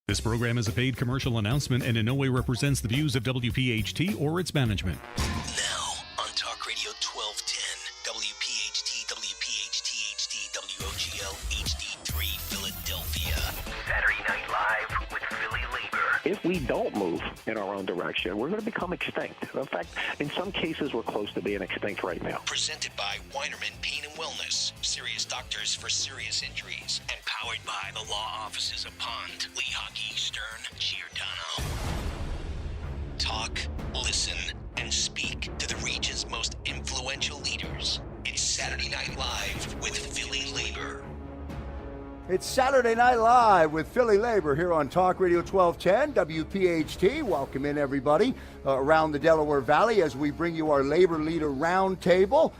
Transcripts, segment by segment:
This program is a paid commercial announcement and in no way represents the views of WPHT or its management. Now on Talk Radio 1210, WPHT, WPHT HD, WOGL HD3 Philadelphia. Saturday Night Live with PhillyLabor. If we don't move in our own direction, we're going to become extinct. In fact, in some cases, we're close to being extinct right now. Presented by Weinerman Pain and Wellness, serious doctors for serious injuries, and powered by the law offices of Pond, Lehocky, Stern, Giordano. Talk, listen, and speak to the region's most influential leaders. It's Saturday Night Live with PhillyLabor. It's Saturday Night Live with PhillyLabor here on Talk Radio 1210, WPHT. Welcome in, everybody, around the Delaware Valley as we bring you our Labor Leader Roundtable,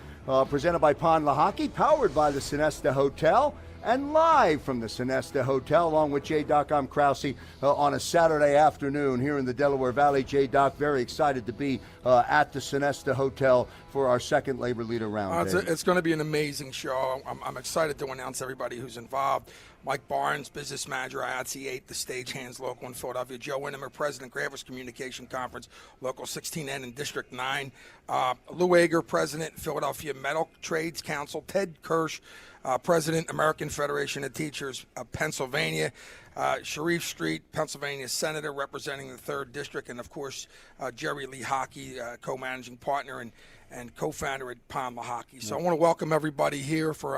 presented by Pond Lehocky, powered by the Sonesta Hotel, and live from the Sonesta Hotel, along with J-Doc. I'm Krause on a Saturday afternoon here in the Delaware Valley. J-Doc, very excited to be at the Sonesta Hotel for our second Labor Leader Roundtable. It's going to be an amazing show. I'm excited to announce everybody who's involved. Mike Barnes, business manager, IATSE 8, the stagehands local in Philadelphia. Joe Inemer, president, Gravers Communication Conference, local 16N in District 9. Lou Agre, president, Philadelphia Metal Trades Council. Ted Kirsch, president, American Federation of Teachers of Pennsylvania. Sharif Street, Pennsylvania senator representing the 3rd District. And, of course, Jerry Lehocky, co-managing partner and co-founder at Pond Lehocky. So I want to welcome everybody here for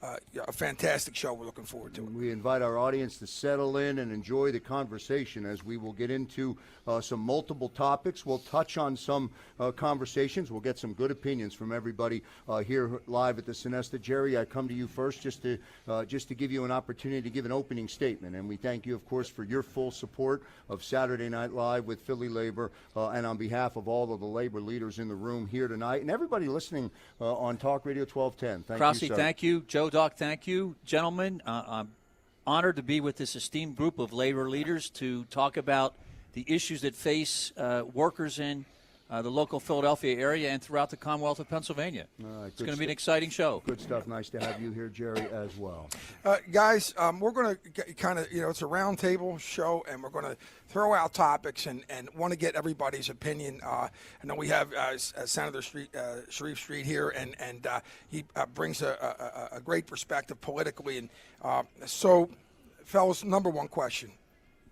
a fantastic show we're looking forward to. We invite our audience to settle in and enjoy the conversation as we will get into some multiple topics. We'll touch on some conversations. We'll get some good opinions from everybody here live at the Sonesta. Jerry, I come to you first just to give you an opportunity to give an opening statement. And we thank you, of course, for your full support of Saturday Night Live with PhillyLabor, and on behalf of all of the labor leaders in the room here tonight and everybody listening on Talk Radio 1210. Thank Krause, you, sir. Thank you. Joe Doc, thank you. Gentlemen, I'm honored to be with this esteemed group of labor leaders to talk about the issues that face workers in the local Philadelphia area and throughout the Commonwealth of Pennsylvania. It's going to be an exciting show. Good stuff. Nice to have you here, Jerry, as well. Guys, we're going to kind of, it's a roundtable show, and we're going to throw out topics and want to get everybody's opinion. I know we have Senator Sharif Street here, and he brings a great perspective politically. And so, fellas, number one question,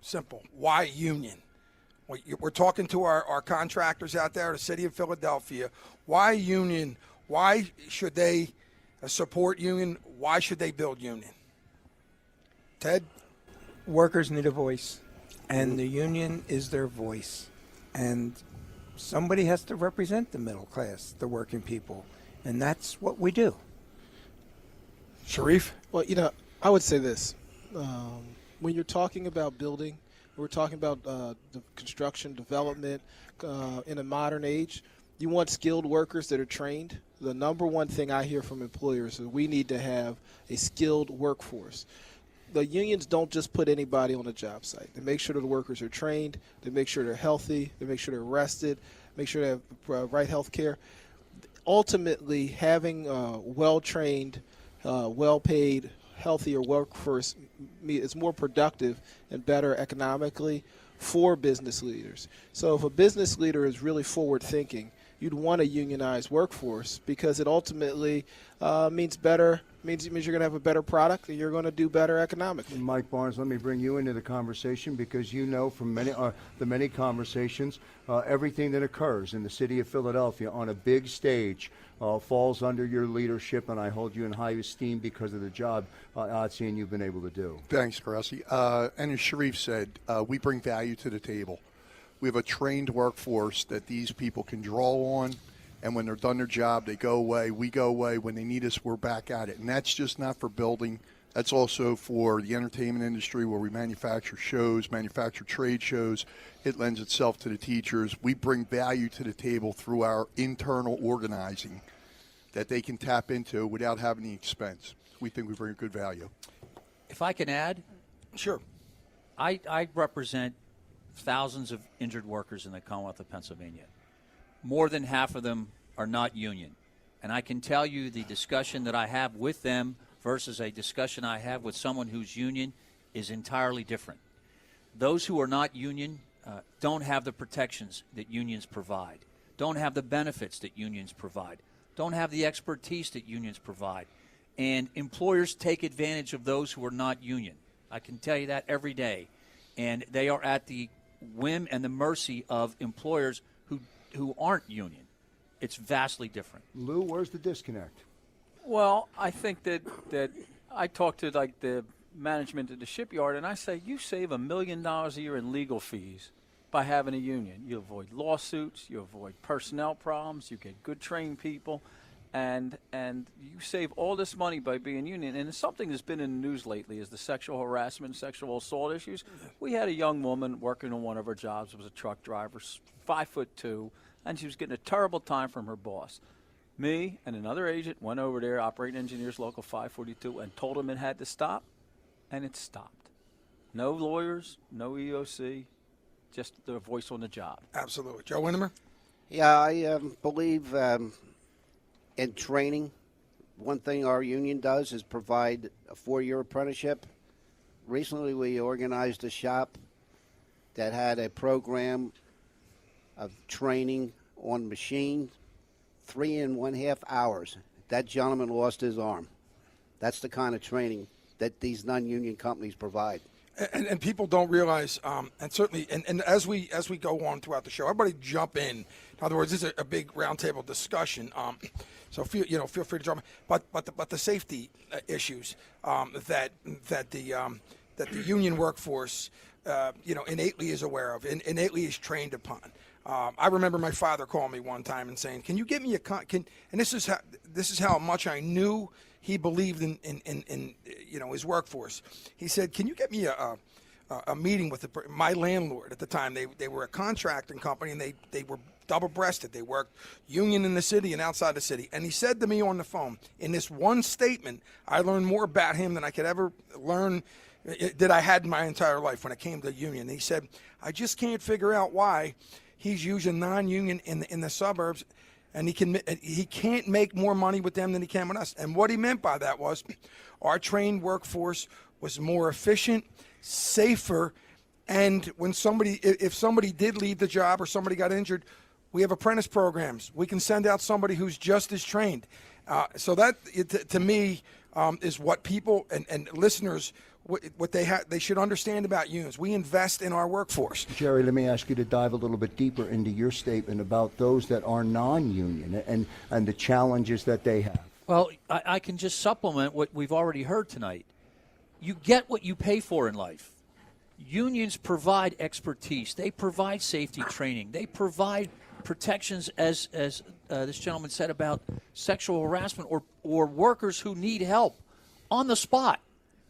simple. Why union? We're talking to our contractors out there, the city of Philadelphia. Why union? Why should they support union? Why should they build union? Ted? Workers need a voice, and the union is their voice. And somebody has to represent the middle class, the working people, and that's what we do. Sharif? Well, I would say this. When you're talking about building, we're talking about the construction development in a modern age. You want skilled workers that are trained. The number one thing I hear from employers is we need to have a skilled workforce. The unions don't just put anybody on a job site. They make sure that the workers are trained. They make sure they're healthy. They make sure they're rested. Make sure they have right health care. Ultimately, having well-trained, well-paid, healthier workforce is more productive and better economically for business leaders. So if a business leader is really forward-thinking, you'd want a unionized workforce because it ultimately means you're going to have a better product and you're going to do better economically. Mike Barnes, let me bring you into the conversation because you know from the many conversations, everything that occurs in the city of Philadelphia on a big stage falls under your leadership, and I hold you in high esteem because of the job IATSE and you've been able to do. Thanks, Krause. And as Sharif said, we bring value to the table. We have a trained workforce that these people can draw on, and when they're done their job, they go away. We go away. When they need us, we're back at it. And that's just not for building. That's also for the entertainment industry where we manufacture shows, manufacture trade shows. It lends itself to the teachers. We bring value to the table through our internal organizing that they can tap into without having the expense. We think we bring good value. If I can add? Sure. I represent thousands of injured workers in the Commonwealth of Pennsylvania. More than half of them are not union. And I can tell you the discussion that I have with them versus a discussion I have with someone who's union is entirely different. those who are not union don't have the protections that unions provide, don't have the benefits that unions provide, don't have the expertise that unions provide. And employers take advantage of those who are not union. I can tell you that every day. And they are at the whim and the mercy of employers who aren't union. It's vastly different. Lou, where's the disconnect? Well, I think that I talk to like the management at the shipyard, and I say, you save $1 million a year in legal fees by having a union. You avoid lawsuits, you avoid personnel problems, you get good trained people, and you save all this money by being union. And it's something that's been in the news lately is the sexual harassment, sexual assault issues. We had a young woman working on one of her jobs. It was a truck driver, 5'2", and she was getting a terrible time from her boss. Me and another agent went over there, operating engineers local 542, and told him it had to stop, and it stopped. No lawyers, no EOC, just the voice on the job. Absolutely. Joe Inemer? Yeah, I believe in training. One thing our union does is provide a 4-year apprenticeship. Recently, we organized a shop that had a program of training on machines, 3.5 hours. That gentleman lost his arm. That's the kind of training that these non-union companies provide. And people don't realize, and certainly, and as we go on throughout the show, everybody jump in. In other words, this is a big roundtable discussion. So feel free to jump in. But the safety issues that the union workforce innately is aware of, innately is trained upon. I remember my father calling me one time and saying, "Can you get me and this is how much I knew he believed in his workforce. He said, "Can you get me a meeting with my landlord at the time? They were a contracting company, and they were double-breasted. They worked union in the city and outside the city." And he said to me on the phone, in this one statement, I learned more about him than I could ever learn that I had in my entire life when it came to union. He said, "I just can't figure out why he's using non-union in the suburbs, and he can't make more money with them than he can with us." And what he meant by that was our trained workforce was more efficient, safer, and when if somebody did leave the job or somebody got injured, we have apprentice programs. We can send out somebody who's just as trained. So that, to me, is what people and listeners, what they should understand about unions. We invest in our workforce. Jerry, let me ask you to dive a little bit deeper into your statement about those that are non-union and the challenges that they have. Well, I can just supplement what we've already heard tonight. You get what you pay for in life. Unions provide expertise. They provide safety training. They provide protections, as this gentleman said, about sexual harassment or workers who need help on the spot.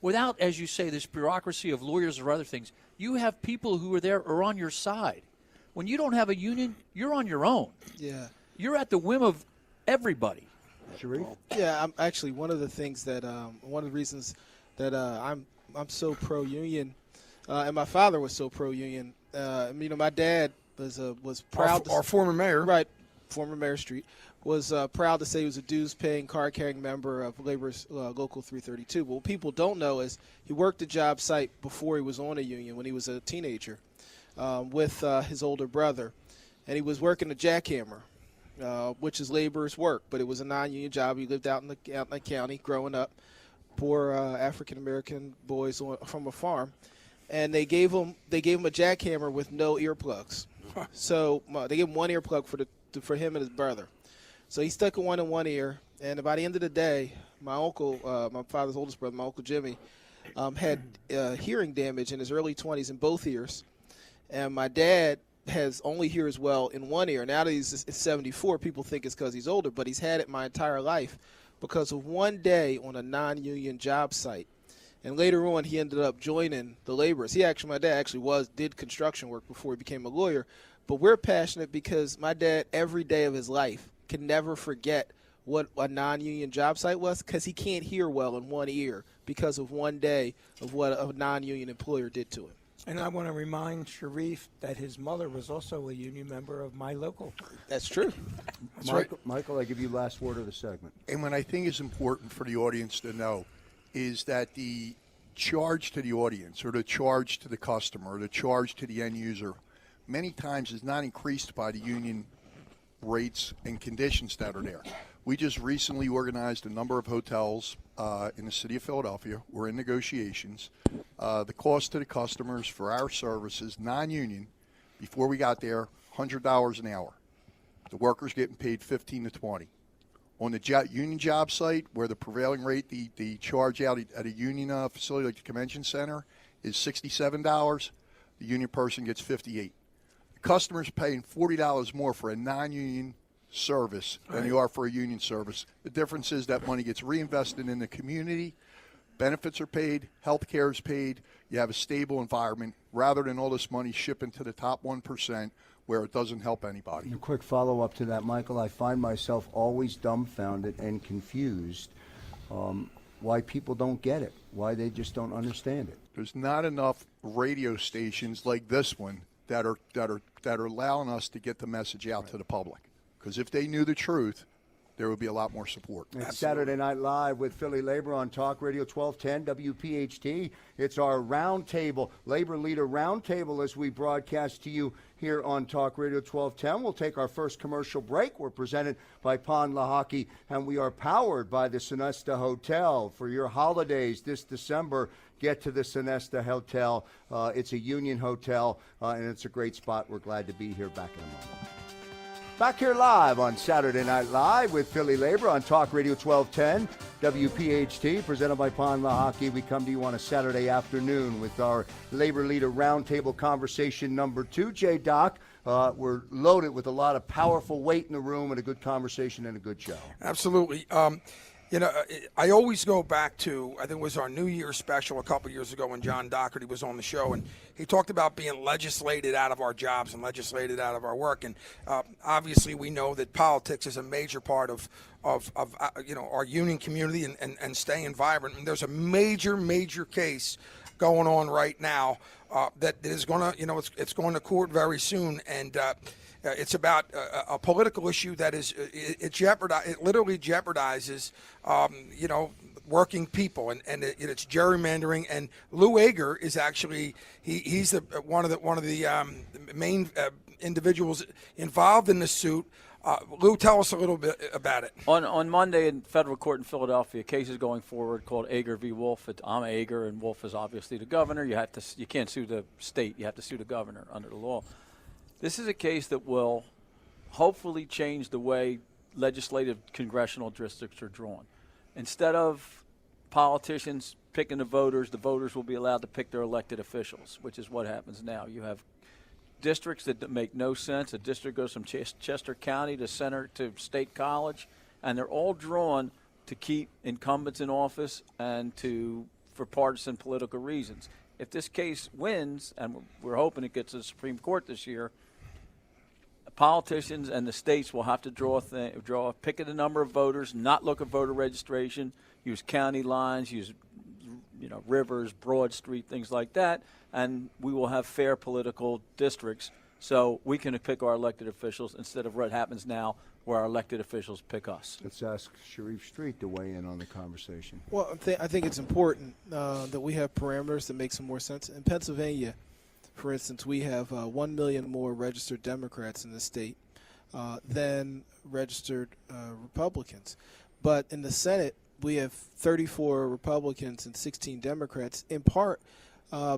Without, as you say, this bureaucracy of lawyers or other things, you have people who are there or on your side. When you don't have a union, you're on your own. Yeah. You're at the whim of everybody. Sharif? Yeah, I'm actually one of the things that one of the reasons that I'm so pro-union, and my father was so pro-union. My dad was proud. Our former mayor, right? Former Mayor Street was proud to say he was a dues-paying, card-carrying member of Labor's Local 332. But what people don't know is he worked a job site before he was on a union when he was a teenager with his older brother. And he was working a jackhammer, which is labor's work, but it was a non-union job. He lived out in the county growing up, poor African-American boys from a farm. And they gave him a jackhammer with no earplugs. So they gave him one earplug for him and his brother. So he stuck one in one ear, and by the end of the day, my uncle, my father's oldest brother, my Uncle Jimmy, had hearing damage in his early 20s in both ears. And my dad only hears well in one ear. Now that he's 74, people think it's because he's older, but he's had it my entire life because of one day on a non-union job site. And later on, he ended up joining the laborers. My dad actually did construction work before he became a lawyer. But we're passionate because my dad, every day of his life, can never forget what a non-union job site was because he can't hear well in one ear because of one day of what a non-union employer did to him. And I want to remind Sharif that his mother was also a union member of my local. That's true. Michael, I give you last word of the segment. And what I think is important for the audience to know is that the charge to the audience or the charge to the customer or the charge to the end user many times is not increased by the union rates and conditions that are there. We just recently organized a number of hotels in the city of Philadelphia. We're in negotiations. The cost to the customers for our services, non-union, before we got there, $100 an hour. The workers getting paid $15 to $20. On the union job site, where the prevailing rate, the charge out at a union facility like the convention center is $67, the union person gets $58. The customer's paying $40 more for a non-union service than you are for a union service. The difference is that money gets reinvested in the community, benefits are paid, health care is paid, you have a stable environment, rather than all this money shipping to the top 1% where it doesn't help anybody. A quick follow-up to that, Michael. I find myself always dumbfounded and confused why people don't get it, why they just don't understand it. There's not enough radio stations like this one that are allowing us to get the message out to the public. Because if they knew the truth, there would be a lot more support. It's Saturday Night Live with PhillyLabor on Talk Radio 1210 WPHT. It's our roundtable, Labor Leader Roundtable, as we broadcast to you here on Talk Radio 1210. We'll take our first commercial break. We're presented by Lehocky, and we are powered by the Sonesta Hotel. For your holidays this December, get to the Sonesta Hotel. It's a union hotel, and it's a great spot. We're glad to be here. Back in a moment. Back here live on Saturday Night Live with PhillyLabor on Talk Radio 1210 WPHT, presented by Lehocky. We come to you on a Saturday afternoon with our Labor Leader Roundtable conversation number 2. J-Doc, we're loaded with a lot of powerful weight in the room and a good conversation and a good show. Absolutely. I always go back to, I think it was our New Year's special a couple years ago when John Doherty was on the show, and he talked about being legislated out of our jobs and legislated out of our work. And obviously we know that politics is a major part of our union community and staying vibrant. And there's a major case going on right now that is going to, it's going to court very soon. And it's about a political issue that is it literally jeopardizes working people, and it's gerrymandering. And Lou Agre is actually he's one of the main individuals involved in the suit. Lou, tell us a little bit about it. On Monday in federal court in Philadelphia, a case is going forward called Agre v. Wolf. I'm Agre, and Wolf is obviously the governor. You can't sue the state; you have to sue the governor under the law. This is a case that will hopefully change the way legislative congressional districts are drawn. Instead of politicians picking the voters will be allowed to pick their elected officials, which is what happens now. You have districts that make no sense. A district goes from Chester County to State College, and they're all drawn to keep incumbents in office and for partisan political reasons. If this case wins, and we're hoping it gets to the Supreme Court this year, politicians and the states will have to pick the number of voters, not look at voter registration, use county lines, use rivers, Broad Street, things like that, and we will have fair political districts so we can pick our elected officials instead of what happens now where our elected officials pick us. Let's ask Sharif Street to weigh in on the conversation. Well, I think it's important that we have parameters that make some more sense. In Pennsylvania, for instance, we have 1 million more registered Democrats in the state than registered Republicans. But in the Senate, we have 34 Republicans and 16 Democrats, in part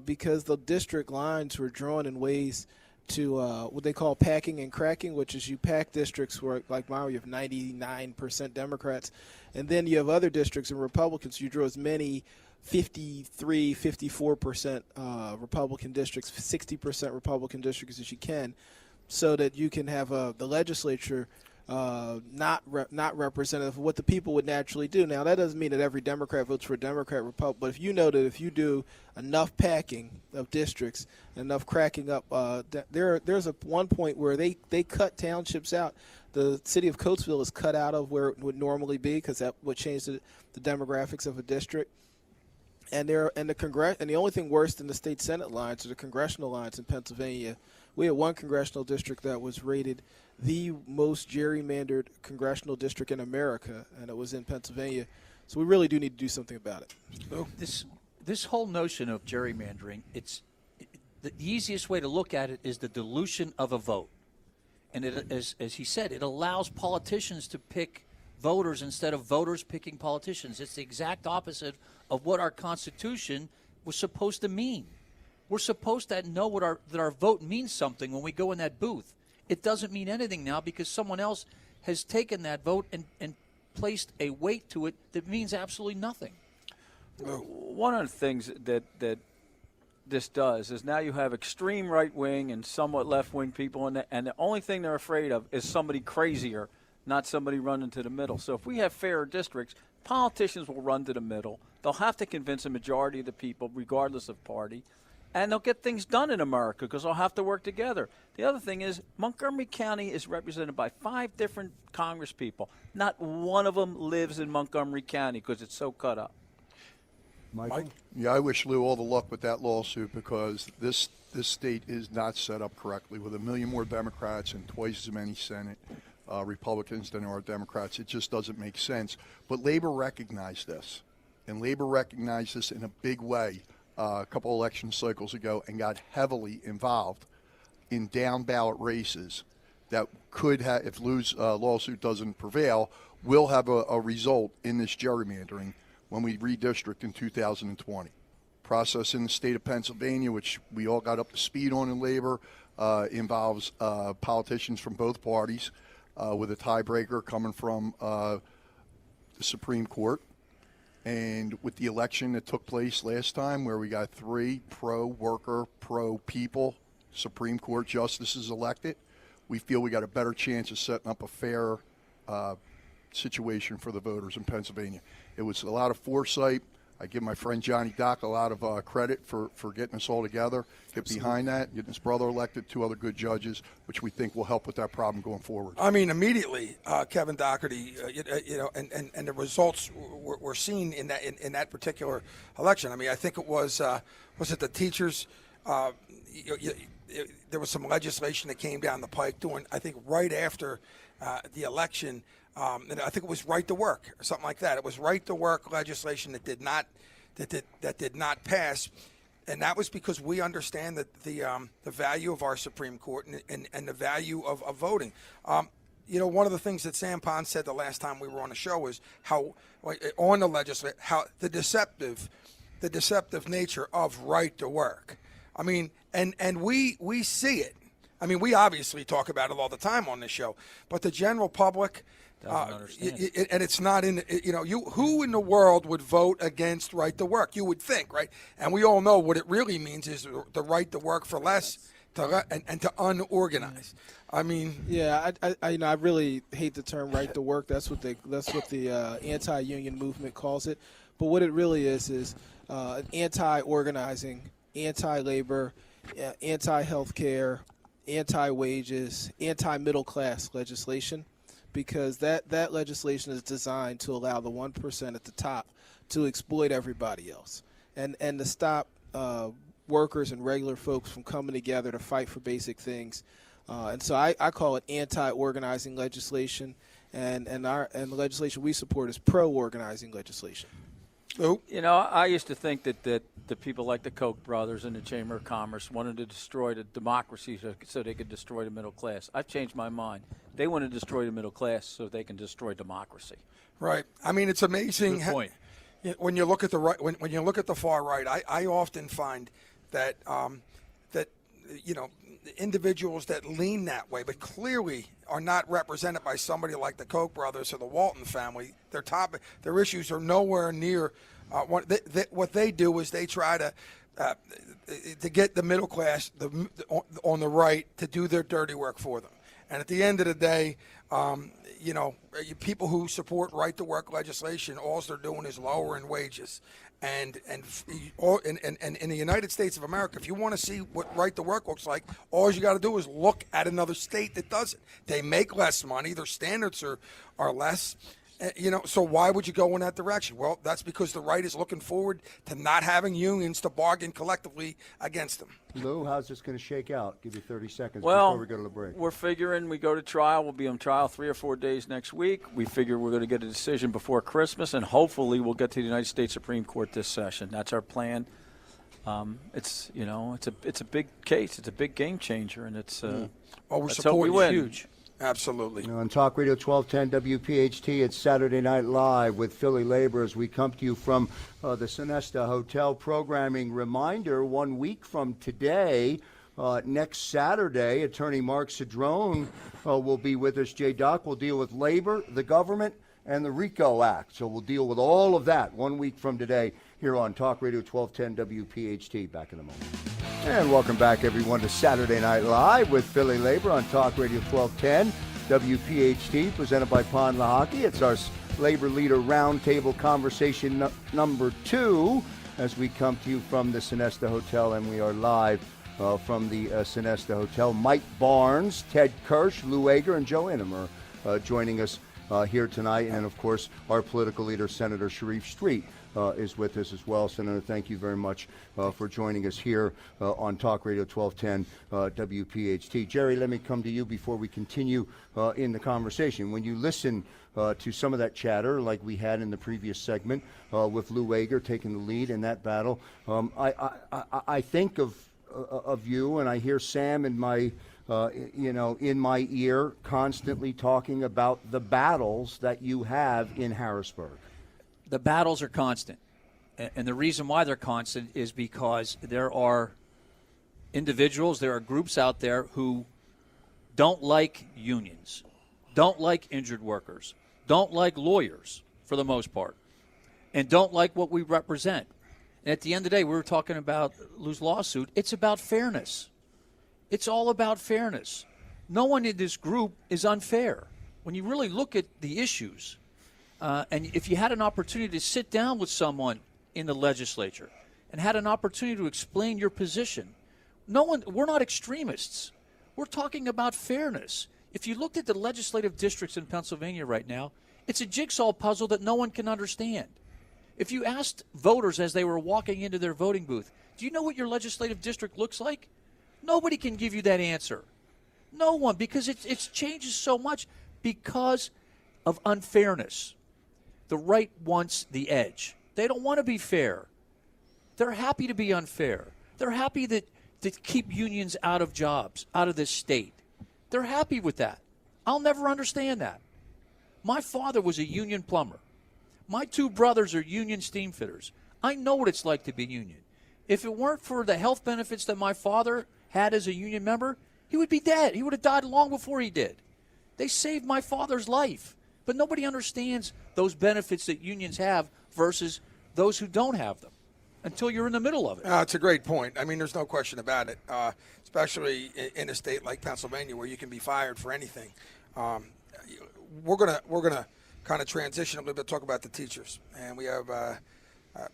because the district lines were drawn in ways to what they call packing and cracking, which is you pack districts where, like mine, you have 99% Democrats, and then you have other districts and Republicans. You draw as many 53, 54% Republican districts, 60% Republican districts as you can, so that you can have the legislature not representative of what the people would naturally do. Now, that doesn't mean that every Democrat votes for a Democrat, Republican, but if you know that if you do enough packing of districts, enough cracking up, there's one point where they cut townships out. The city of Coatesville is cut out of where it would normally be because that would change the demographics of a district. And the only thing worse than the state Senate lines are the congressional lines in Pennsylvania. We had one congressional district that was rated the most gerrymandered congressional district in America, and it was in Pennsylvania. So we really do need to do something about it. This this whole notion of gerrymandering, the easiest way to look at it is the dilution of a vote. And it, as he said, it allows politicians to pick voters instead of voters picking politicians. It's the exact opposite of what our Constitution was supposed to mean. We're supposed to know that our vote means something when we go in that booth. It doesn't mean anything now because someone else has taken that vote and placed a weight to it that means absolutely nothing. One of the things that this does is now you have extreme right-wing and somewhat left-wing people, and the only thing they're afraid of is somebody crazier, not somebody running to the middle. So if we have fairer districts, politicians will run to the middle. They'll have to convince a majority of the people, regardless of party, and they'll get things done in America because they'll have to work together. The other thing is Montgomery County is represented by 5 different Congress people. Not one of them lives in Montgomery County because it's so cut up. Michael? Yeah, I wish Lou all the luck with that lawsuit because this state is not set up correctly with 1 million more Democrats and twice as many Senate Republicans than there are Democrats. It just doesn't make sense. But Labor recognized this, and Labor recognized this in a big way a couple election cycles ago and got heavily involved in down ballot races that could have, if Lou's lawsuit doesn't prevail, will have a result in this gerrymandering when we redistrict in 2020. Process in the state of Pennsylvania, which we all got up to speed on in Labor, involves politicians from both parties with a tiebreaker coming from the Supreme Court. And with the election that took place last time where we got 3 pro-worker, pro-people Supreme Court justices elected, we feel we got a better chance of setting up a fair situation for the voters in Pennsylvania. It was a lot of foresight. I give my friend Johnny Dock a lot of credit for getting us all together, get behind that, getting his brother elected, 2 other good judges, which we think will help with that problem going forward. I mean, immediately, Kevin Doherty, and the results were seen in that particular election. I mean, I think it was it the teachers? There was some legislation that came down the pike I think right after the election. And I think it was right to work or something like that. It was right to work legislation that did not pass, and that was because we understand that the value of our Supreme Court and the value of voting. One of the things that Sam Pond said the last time we were on the show is how on the legislature how the deceptive nature of right to work. I mean, and we see it. I mean, we obviously talk about it all the time on this show, but the general public. And it's not in, who in the world would vote against right to work? You would think, right? And we all know what it really means is the right to work for less and to unorganize. I mean, yeah, I really hate the term right to work. That's what the anti-union movement calls it. But what it really is anti-organizing, anti-labor, anti-healthcare, anti-wages, anti-middle class legislation. Because that legislation is designed to allow the 1% at the top to exploit everybody else and to stop workers and regular folks from coming together to fight for basic things. And so I call it anti-organizing legislation, and the legislation we support is pro-organizing legislation. I used to think that the people like the Koch brothers and the Chamber of Commerce wanted to destroy the democracy so they could destroy the middle class. I've changed my mind. They want to destroy the middle class so they can destroy democracy. Right. I mean, it's amazing. Good point. When you look at the right, when you look at the far right, I often find that individuals that lean that way, but clearly are not represented by somebody like the Koch brothers or the Walton family. Their issues are nowhere near what they do is they try to get the middle class on the right to do their dirty work for them. And at the end of the day, people who support right-to-work legislation, all they're doing is lowering wages. And in the United States of America, if you want to see what right-to-work looks like, all you got to do is look at another state that does it. They make less money. Their standards are less. So why would you go in that direction? Well, that's because the right is looking forward to not having unions to bargain collectively against them. Lou, how's this going to shake out? Give you 30 seconds Well, before we go to the break. We're figuring we go to trial. We'll be on trial 3 or 4 days next week. We figure we're going to get a decision before Christmas, and hopefully we'll get to the United States Supreme Court this session. That's our plan. It's a big case. It's a big game changer, and it's we're let's supporting hope we win. huge. Absolutely. On Talk Radio 1210 WPHT, it's Saturday Night Live with PhillyLabor as we come to you from the Sonesta Hotel. Programming reminder, 1 week from today, next Saturday, Attorney Mark Cedrone will be with us. J-Doc will deal with labor, the government, and the RICO Act. So we'll deal with all of that 1 week from today here on Talk Radio 1210 WPHT. Back in a moment. And welcome back, everyone, to Saturday Night Live with PhillyLabor on Talk Radio 1210 WPHT, presented by Pond Lehocky. It's our Labor Leader Roundtable conversation number 2 as we come to you from the Sonesta Hotel, and we are live from the Sonesta Hotel. Mike Barnes, Ted Kirsch, Lou Agre, and Joe Inemer joining us here tonight. And, of course, our political leader, Senator Sharif Street, is with us as well. Senator, thank you very much for joining us here on Talk Radio 1210 WPHT. Jerry, let me come to you before we continue in the conversation. When you listen to some of that chatter like we had in the previous segment with Lou Agre taking the lead in that battle, I think of you, and I hear Sam in my in my ear constantly talking about the battles that you have in Harrisburg. The battles are constant. And the reason why they're constant is because there are individuals, there are groups out there who don't like unions, don't like injured workers, don't like lawyers for the most part, and don't like what we represent. And at the end of the day, we were talking about Lou's lawsuit. It's about fairness. It's all about fairness. No one in this group is unfair. When you really look at the issues, and if you had an opportunity to sit down with someone in the legislature and had an opportunity to explain your position, we're not extremists. We're talking about fairness. If you looked at the legislative districts in Pennsylvania right now, it's a jigsaw puzzle that no one can understand. If you asked voters as they were walking into their voting booth, do you know what your legislative district looks like? Nobody can give you that answer. No one, because it changes so much because of unfairness. The right wants the edge. They don't want to be fair. They're happy to be unfair. They're happy to keep unions out of jobs, out of this state. They're happy with that. I'll never understand that. My father was a union plumber. My 2 brothers are union steam fitters. I know what it's like to be union. If it weren't for the health benefits that my father had as a union member, he would be dead. He would have died long before he did. They saved my father's life. But nobody understands those benefits that unions have versus those who don't have them until you're in the middle of it. It's a great point. I mean, there's no question about it, especially in a state like Pennsylvania where you can be fired for anything. We're gonna kind of transition a little bit, talk about the teachers. And we have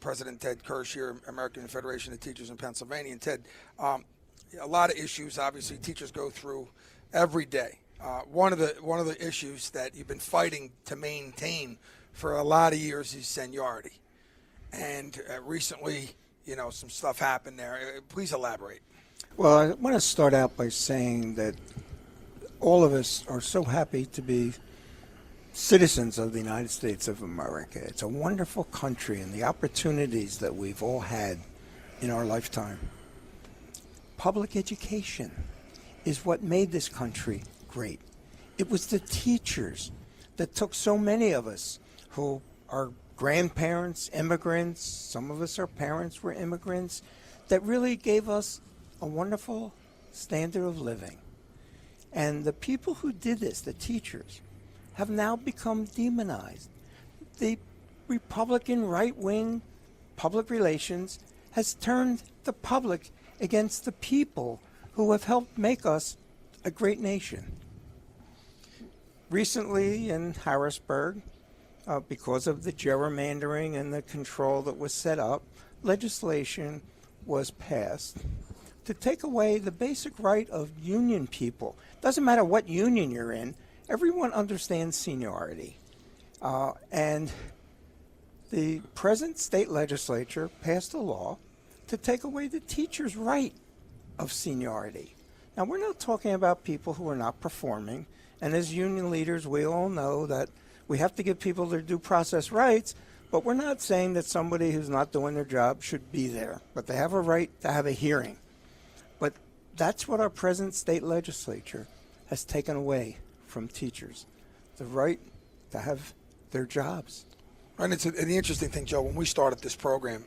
President Ted Kirsch here, American Federation of Teachers in Pennsylvania. And Ted, a lot of issues, obviously, teachers go through every day. One of the issues that you've been fighting to maintain for a lot of years is seniority, and recently, some stuff happened there. Please elaborate. Well, I want to start out by saying that all of us are so happy to be citizens of the United States of America. It's a wonderful country, and the opportunities that we've all had in our lifetime. Public education is what made this country great. It was the teachers that took so many of us who are grandparents, immigrants, some of us, our parents were immigrants, that really gave us a wonderful standard of living. And the people who did this, the teachers, have now become demonized. The Republican right-wing public relations has turned the public against the people who have helped make us a great nation. Recently in Harrisburg, because of the gerrymandering and the control that was set up, legislation was passed to take away the basic right of union people. Doesn't matter what union you're in, everyone understands seniority. And the present state legislature passed a law to take away the teacher's right of seniority. Now, we're not talking about people who are not performing. And as union leaders, we all know that we have to give people their due process rights, but we're not saying that somebody who's not doing their job should be there. But they have a right to have a hearing. But that's what our present state legislature has taken away from teachers, the right to have their jobs. And it's the interesting thing, Joe, when we started this program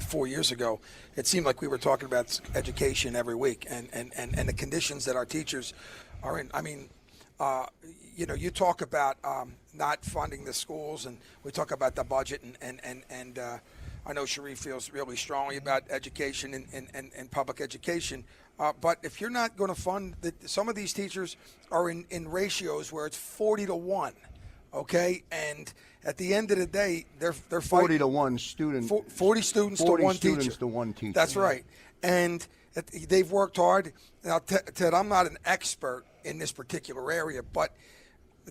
4 years ago, it seemed like we were talking about education every week and the conditions that our teachers are in. I mean, you talk about not funding the schools, and we talk about the budget, and I know Sharif feels really strongly about education and public education. But if you're not going to fund, some of these teachers are in ratios where it's 40-1, okay? And at the end of the day, they're 40 to 1 student. 40 students to 40 one students teacher. to one teacher. That's right. And they've worked hard. Now, Ted, I'm not an expert in this particular area, but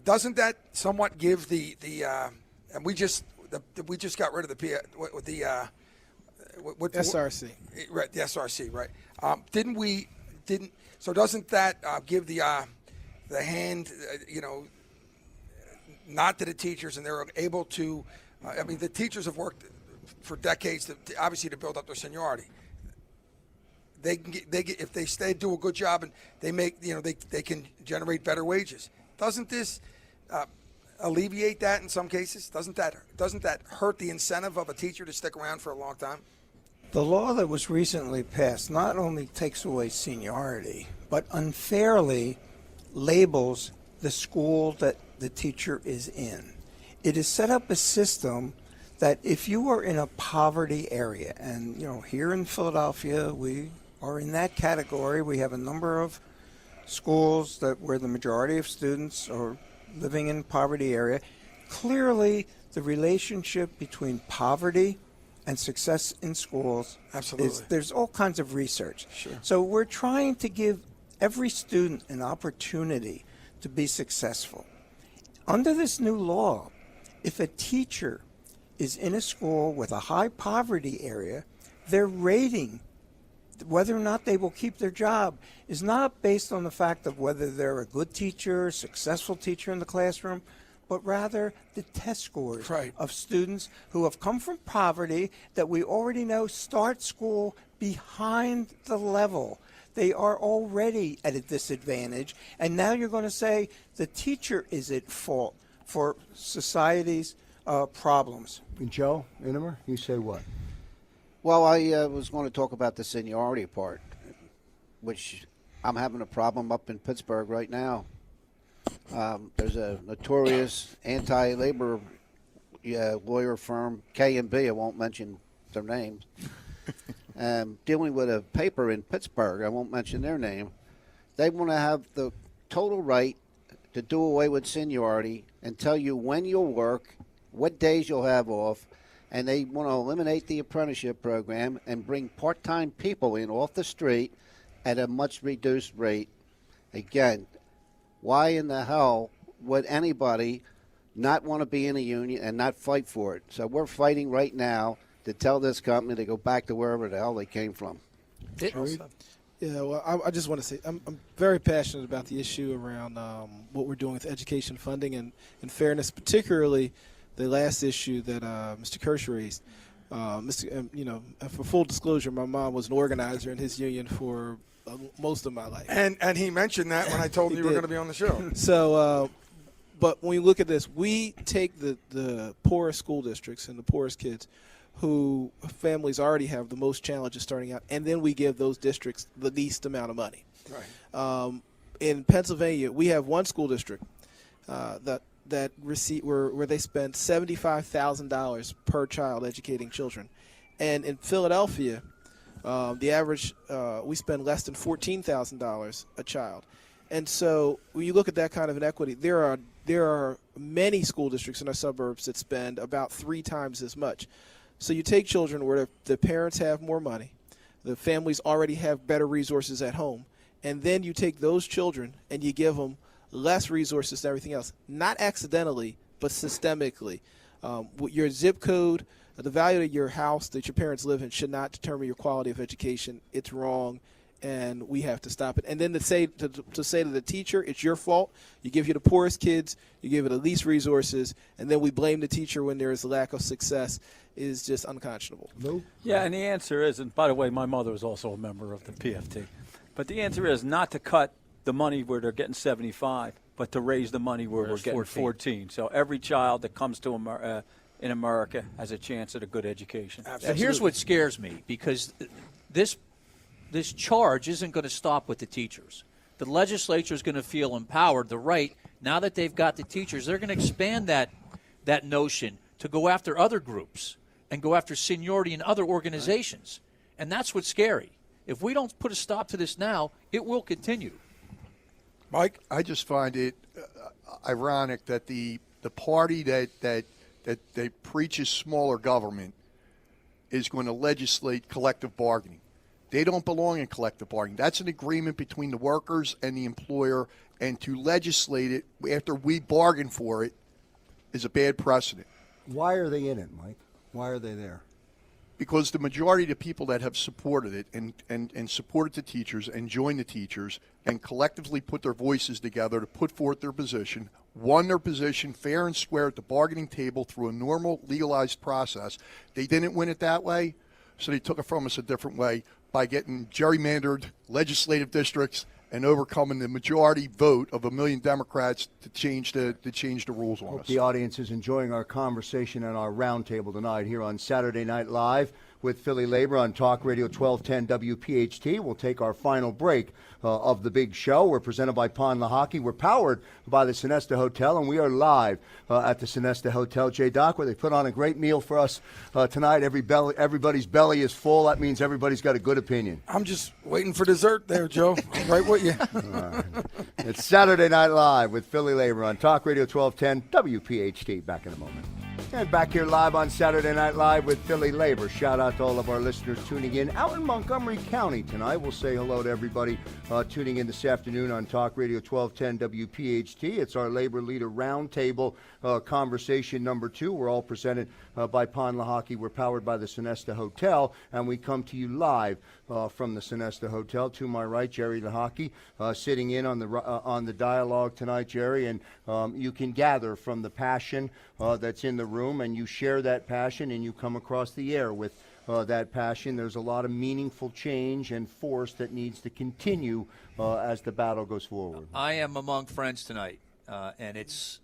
doesn't that somewhat give and we just got rid of the SRC. Right, the SRC, right? So doesn't that give the hand, not to the teachers, and they're able to, the teachers have worked for decades to build up their seniority. They get if they do a good job and they make, they can generate better wages. Doesn't this alleviate that in some cases? Doesn't that hurt the incentive of a teacher to stick around for a long time? The law that was recently passed not only takes away seniority, but unfairly labels the school that the teacher is in. It has set up a system that if you are in a poverty area, and here in Philadelphia we are in that category, we have a number of schools where the majority of students are living in poverty area. Clearly, the relationship between poverty and success in schools, absolutely, there's all kinds of research. Sure. So we're trying to give every student an opportunity to be successful. Under this new law, if a teacher is in a school with a high poverty area, their rating, whether or not they will keep their job, is not based on the fact of whether they're a good teacher, successful teacher in the classroom, but rather the test scores of students who have come from poverty that we already know start school behind the level. They are already at a disadvantage, and now you're going to say the teacher is at fault for society's problems. Joe, Inemer, you say what? Well, I was going to talk about the seniority part, which I'm having a problem up in Pittsburgh right now. There's a notorious anti-labor lawyer firm, K&B, I won't mention their names, dealing with a paper in Pittsburgh, I won't mention their name. They want to have the total right to do away with seniority and tell you when you'll work, what days you'll have off, and they want to eliminate the apprenticeship program and bring part-time people in off the street at a much reduced rate. Again, why in the hell would anybody not want to be in a union and not fight for it? So we're fighting right now to tell this company to go back to wherever the hell they came from. Yeah, well, I just want to say I'm very passionate about the issue around what we're doing with education funding and fairness, particularly the last issue that Mr. Kirsch raised. For full disclosure, my mom was an organizer in his union for most of my life. And he mentioned that when I told him you were going to be on the show. So, but when you look at this, we take the poorest school districts and the poorest kids who families already have the most challenges starting out, and then we give those districts the least amount of money. Right. In Pennsylvania, we have one school district that receive where they spend $75,000 per child educating children, and in Philadelphia, the average we spend less than $14,000 a child. And so when you look at that kind of inequity, there are many school districts in our suburbs that spend about 3 times as much. So you take children where the parents have more money, the families already have better resources at home, and then you take those children and you give them less resources than everything else, not accidentally, but systemically. Your zip code, the value of your house that your parents live in should not determine your quality of education. It's wrong, and we have to stop it. And then to say to the teacher, it's your fault. You give you the poorest kids, you give it the least resources, and then we blame the teacher when there is a lack of success is just unconscionable. Lou? Yeah, and the answer is, and by the way, my mother was also a member of the PFT, but the answer is not to cut the money where they're getting 75, but to raise the money where we're getting 14. So every child that comes to in America has a chance at a good education. And here's what scares me, because this charge isn't going to stop with the teachers. The legislature is going to feel empowered, the right, now that they've got the teachers, they're going to expand that notion to go after other groups and go after seniority in other organizations. And that's what's scary. If we don't put a stop to this now, it will continue. Mike? I just find it ironic that the party that preaches smaller government is going to legislate collective bargaining. They don't belong in collective bargaining. That's an agreement between the workers and the employer, and to legislate it after we bargain for it is a bad precedent. Why are they in it, Mike? Why are they there? Because the majority of the people that have supported it and supported the teachers and joined the teachers and collectively put their voices together to put forth their position, won their position fair and square at the bargaining table through a normal legalized process. They didn't win it that way, so they took it from us a different way by getting gerrymandered legislative districts and overcoming the majority vote of 1 million Democrats to change the rules on Hope us. the audience is enjoying our conversation and our roundtable tonight here on Saturday Night Live with PhillyLabor on Talk Radio 1210 WPHT. We'll take our final break of the big show. We're presented by Lehocky. We're powered by the Sonesta Hotel, and we are live at the Sonesta Hotel, J-Doc, where they put on a great meal for us tonight. Everybody's belly is full. That means everybody's got a good opinion. I'm just waiting for dessert there, Joe. I'm right with you. Right. It's Saturday Night Live with PhillyLabor on Talk Radio 1210 WPHT. Back in a moment. And back here live on Saturday Night Live with PhillyLabor. Shout out to all of our listeners tuning in out in Montgomery County tonight. We'll say hello to everybody tuning in this afternoon on Talk Radio 1210 WPHT. It's our Labor Leader Roundtable conversation number 2. We're all presented by Lehocky. We're powered by the Sonesta Hotel, and we come to you live from the Sonesta Hotel. To my right, Jerry Lehocky, sitting in on the dialogue tonight, Jerry, and you can gather from the passion that's in the room, and you share that passion, and you come across the air with that passion. There's a lot of meaningful change and force that needs to continue as the battle goes forward. I am among friends tonight, and it's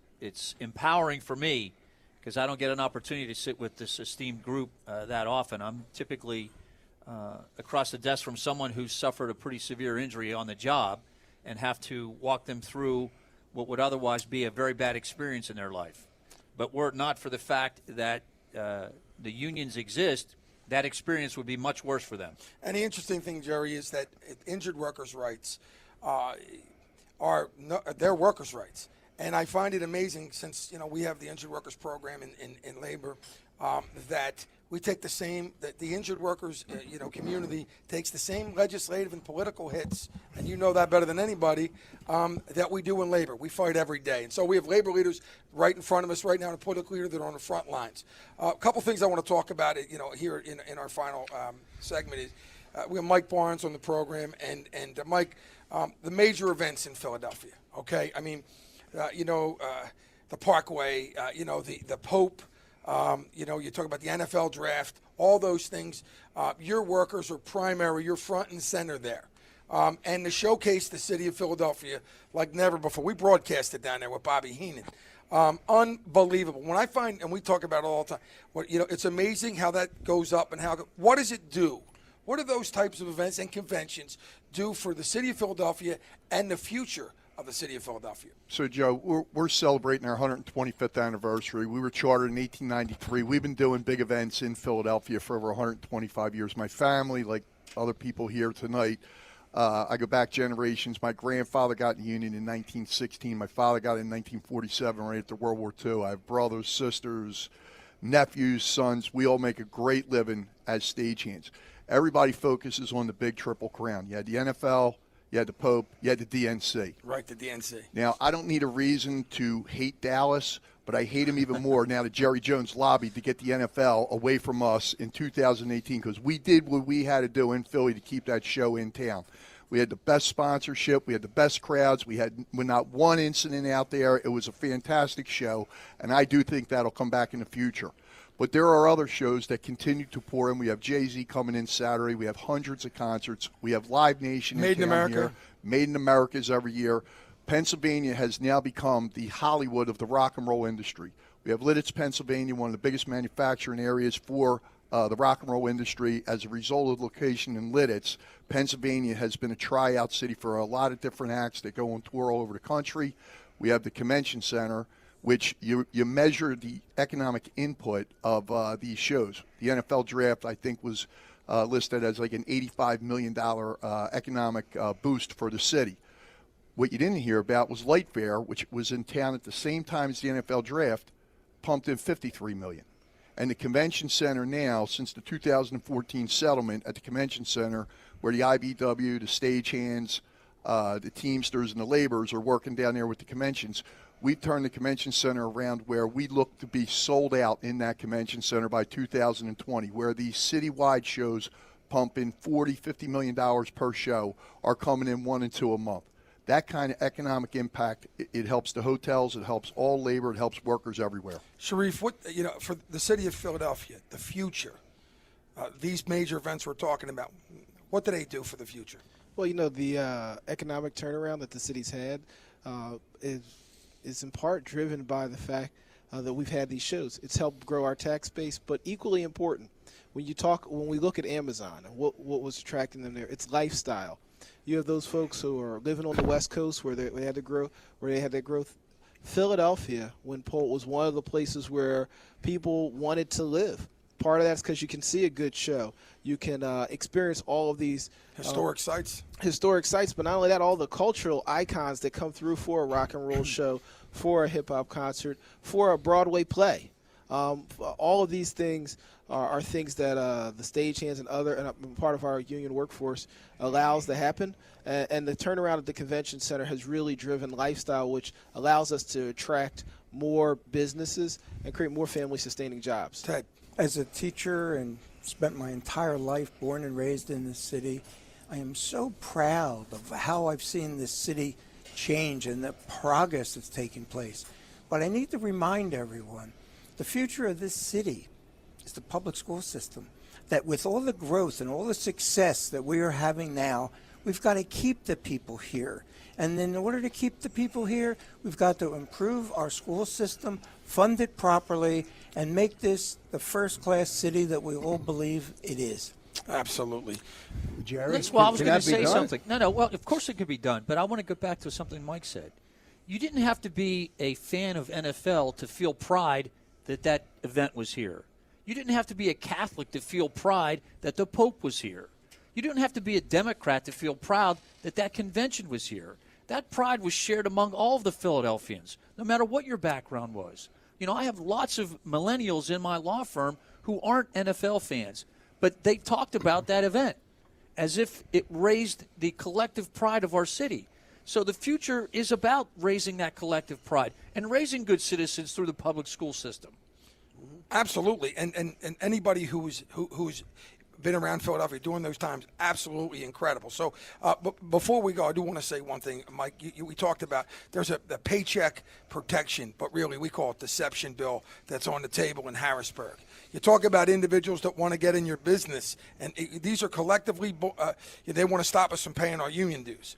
empowering for me because I don't get an opportunity to sit with this esteemed group that often. I'm typically across the desk from someone who's suffered a pretty severe injury on the job and have to walk them through what would otherwise be a very bad experience in their life. But were it not for the fact that the unions exist, that experience would be much worse for them. And the interesting thing, Jerry, is that injured workers' rights are their workers' rights. And I find it amazing, since we have the injured workers program in labor, that we take that the injured workers community takes the same legislative and political hits, and you know that better than anybody, that we do in labor. We fight every day. And so we have labor leaders right in front of us right now, and a political leader that are on the front lines. A couple things I want to talk about here in our final segment is we have Mike Barnes on the program, and Mike, the major events in Philadelphia, okay? I mean, the Parkway, the Pope, you talk about the NFL draft, all those things. Your workers are primary. You're front and center there. And to showcase the city of Philadelphia like never before. We broadcasted down there with Bobby Heenan. Unbelievable. When I find, and we talk about it all the time, it's amazing how that goes up and what does it do? What do those types of events and conventions do for the city of Philadelphia and the future of the city of Philadelphia? So, Joe, we're celebrating our 125th anniversary. We were chartered in 1893. We've been doing big events in Philadelphia for over 125 years. My family, like other people here tonight, I go back generations. My grandfather got in the union in 1916. My father got in 1947, right after World War II. I have brothers, sisters, nephews, sons. We all make a great living as stagehands. Everybody focuses on the big Triple Crown. You had the NFL, you had the Pope, you had the DNC. Right, the DNC. Now, I don't need a reason to hate Dallas, but I hate him even more now that Jerry Jones lobbied to get the NFL away from us in 2018 because we did what we had to do in Philly to keep that show in town. We had the best sponsorship. We had the best crowds. We had not one incident out there. It was a fantastic show, and I do think that'll come back in the future. But there are other shows that continue to pour in. We have Jay-Z coming in Saturday. We have hundreds of concerts. We have Live Nation Made in America. Here. Made in America's every year. Pennsylvania has now become the Hollywood of the rock and roll industry. We have Lidditz, Pennsylvania, one of the biggest manufacturing areas for the rock and roll industry. As a result of the location in Lidditz, Pennsylvania has been a tryout city for a lot of different acts that go on tour all over the country. We have the convention center, which you measure the economic input of these shows. The NFL draft, I think, was listed as like an $85 million economic boost for the city. What you didn't hear about was Light Fair, which was in town at the same time as the NFL draft, pumped in $53 million. And the convention center now, since the 2014 settlement at the convention center, where the IBW, the stagehands, the Teamsters, and the laborers are working down there with the conventions, we've turned the convention center around where we look to be sold out in that convention center by 2020, where these citywide shows pumping $40-50 million per show are coming in 1 and 2 a month. That kind of economic impact, it helps the hotels, it helps all labor, it helps workers everywhere. Sharif, for the city of Philadelphia, the future, these major events we're talking about, what do they do for the future? Well, the economic turnaround that the city's had is in part driven by the fact that we've had these shows. It's helped grow our tax base, but equally important, when we look at Amazon and what was attracting them there, it's lifestyle. You have those folks who are living on the West Coast where they had that growth. Philadelphia, when Polk, was one of the places where people wanted to live. Part of that's because you can see a good show. You can experience all of these historic sites, but not only that, all the cultural icons that come through for a rock and roll show, for a hip-hop concert, for a Broadway play. All of these things are things that the stagehands and part of our union workforce allows to happen. And the turnaround at the convention center has really driven lifestyle, which allows us to attract more businesses and create more family-sustaining jobs. Ted. As a teacher and spent my entire life born and raised in this city, I am so proud of how I've seen this city change and the progress that's taking place. But I need to remind everyone, the future of this city is the public school system. That with all the growth and all the success that we are having now, we've got to keep the people here. And in order to keep the people here, we've got to improve our school system, fund it properly, and make this the first-class city that we all believe it is. Absolutely. Jerry, I was going to say something. No, well, of course it could be done, but I want to go back to something Mike said. You didn't have to be a fan of NFL to feel pride that event was here. You didn't have to be a Catholic to feel pride that the Pope was here. You didn't have to be a Democrat to feel proud that convention was here. That pride was shared among all of the Philadelphians, no matter what your background was. I have lots of millennials in my law firm who aren't NFL fans, but they talked about that event as if it raised the collective pride of our city. So the future is about raising that collective pride and raising good citizens through the public school system. Absolutely, and anybody who's been around Philadelphia during those times, absolutely incredible. So before we go, I do want to say one thing, Mike. We talked about there's a paycheck protection, but really we call it deception bill that's on the table in Harrisburg. You talk about individuals that want to get in your business, and these are collectively, they want to stop us from paying our union dues.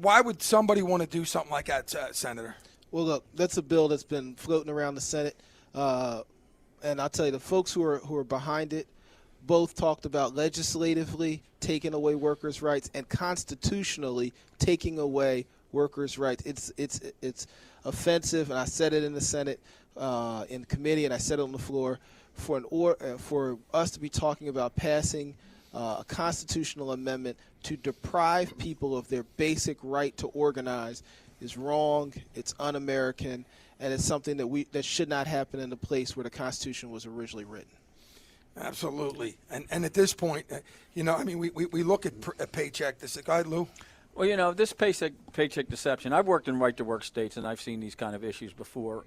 Why would somebody want to do something like that, Senator? Well, look, that's a bill that's been floating around the Senate. And I'll tell you, the folks who are behind it both talked about legislatively taking away workers' rights and constitutionally taking away workers' rights. It's offensive, and I said it in the Senate, in committee, and I said it on the floor. For us to be talking about passing a constitutional amendment to deprive people of their basic right to organize is wrong. It's un-American. And it's something that should not happen in the place where the Constitution was originally written. Absolutely. And at this point, we look at a paycheck. This guy, Lou? Well, this paycheck deception, I've worked in right-to-work states, and I've seen these kind of issues before.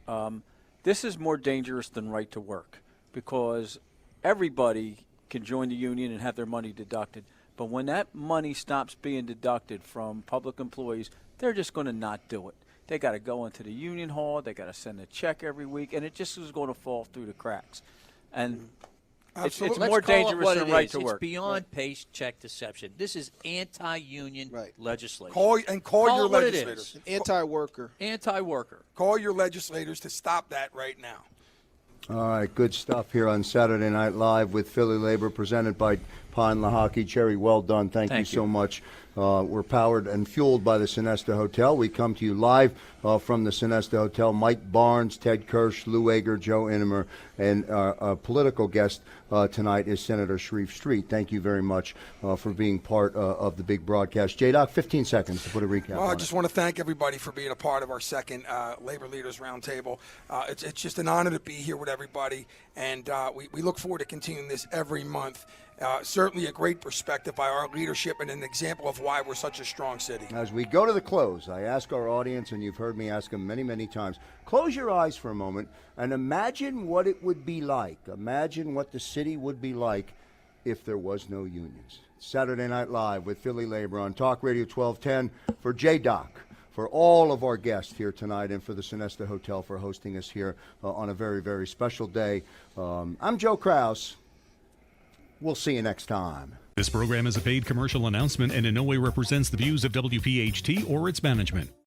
This is more dangerous than right-to-work because everybody can join the union and have their money deducted. But when that money stops being deducted from public employees, they're just going to not do it. They got to go into the union hall. They got to send a check every week, and it just is going to fall through the cracks. And it's more dangerous than right-to-work. It's beyond paycheck deception. This is anti-union legislation. Call your what legislators. It is. Anti-worker. Anti-worker. Call your legislators to stop that right now. All right, good stuff here on Saturday Night Live with PhillyLabor, presented by Lehocky. Jerry, well done. Thank you so much. We're powered and fueled by the Sonesta Hotel. We come to you live from the Sonesta Hotel. Mike Barnes, Ted Kirsch, Lou Agre, Joe Inemer, and our political guest tonight is Senator Sharif Street. Thank you very much for being part of the big broadcast. J-Doc, 15 seconds to put a recap on I just want to thank everybody for being a part of our second Labor Leaders Roundtable. It's just an honor to be here with everybody, and we look forward to continuing this every month. Certainly a great perspective by our leadership and an example of why we're such a strong city. As we go to the close, I ask our audience, and you've heard me ask them many, many times, close your eyes for a moment and imagine what it would be like. Imagine what the city would be like if there was no unions. Saturday Night Live with PhillyLabor on Talk Radio 1210 for J-Doc, for all of our guests here tonight, and for the Sonesta Hotel for hosting us here on a very, very special day. I'm Joe Krause. We'll see you next time. This program is a paid commercial announcement and in no way represents the views of WPHT or its management.